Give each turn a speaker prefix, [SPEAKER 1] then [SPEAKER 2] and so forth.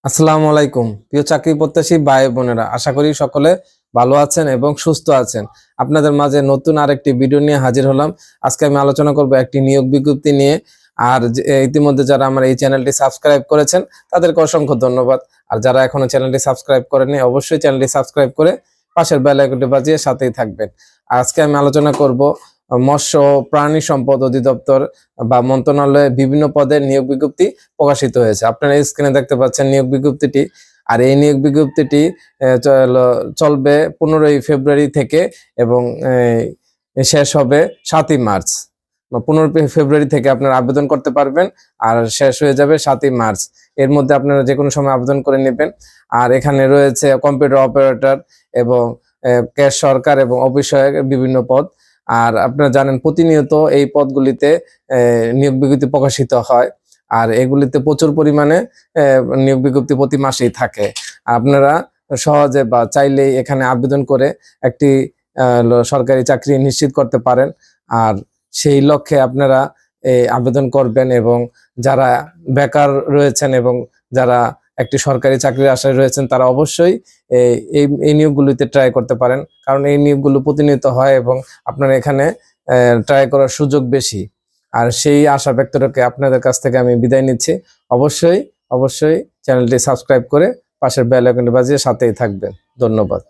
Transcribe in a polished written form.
[SPEAKER 1] আসসালামু আলাইকুম প্রিয় চাকরি প্রত্যাশী ভাই বোনেরা, আশা করি সকলে ভালো আছেন এবং সুস্থ আছেন। আপনাদের মাঝে নতুন আরেকটি ভিডিও নিয়ে হাজির হলাম। আজকে আমি আলোচনা করব একটি নিয়োগ বিজ্ঞপ্তি নিয়ে। আর ইতিমধ্যে যারা আমার এই চ্যানেলটি সাবস্ক্রাইব করেছেন তাদেরকে অসংখ্য ধন্যবাদ। আর যারা এখনো চ্যানেলটি সাবস্ক্রাইব করেননি অবশ্যই চ্যানেলটি সাবস্ক্রাইব করে পাশের বেল আইকনটি বাজিয়ে সাথেই থাকবেন। আজকে আমি আলোচনা করব মৎস্য ও প্রাণী সম্পদ অধিদপ্তর বা মন্ত্রণালয়ে বিভিন্ন পদের নিয়োগ বিজ্ঞপ্তি প্রকাশিত হয়েছে। আপনারা স্ক্রিনে দেখতে পাচ্ছেন নিয়োগ বিজ্ঞপ্তিটি। আর এই নিয়োগ বিজ্ঞপ্তিটি চলবে 15ই ফেব্রুয়ারি থেকে এবং শেষ হবে 7ই মার্চ। 15ই ফেব্রুয়ারি থেকে আপনারা আবেদন করতে পারবেন আর শেষ হয়ে যাবে 7ই মার্চ। এর মধ্যে আপনারা যে কোনো সময় আবেদন করে নেবেন। আর এখানে রয়েছে কম্পিউটার অপারেটর এবং ক্যাশ সরকার এবং অফিস সহায়কের বিভিন্ন পদ। আর আপনারা জানেন প্রতিনিয়ত এই পদগুলিতে নিয়োগ বিজ্ঞপ্তি প্রকাশিত হয়। আর এগুলিতে প্রচুর পরিমাণে নিয়োগ বিজ্ঞপ্তি প্রতি মাসেই থাকে। আপনারা সহজে বা চাইলেই এখানে আবেদন করে একটি সরকারি চাকরি নিশ্চিত করতে পারেন। আর সেই লক্ষ্যে আপনারা আবেদন করবেন এবং যারা বেকার রয়েছেন এবং যারা একটি সরকারি চাকরির আশায় রয়েছেন তারা অবশ্যই এই নিয়োগগুলিতে ট্রাই করতে পারেন, কারণ এই নিয়োগগুলো প্রতিনিয়ত হয় এবং আপনারা এখানে ট্রাই করার সুযোগ বেশি। আর সেই আশা ব্যক্ত রেখে আপনাদের কাছ থেকে আমি বিদায় নিচ্ছি। অবশ্যই চ্যানেলটি সাবস্ক্রাইব করে পাশের বেল আইকনটি বাজিয়ে সাথেই থাকবেন। ধন্যবাদ।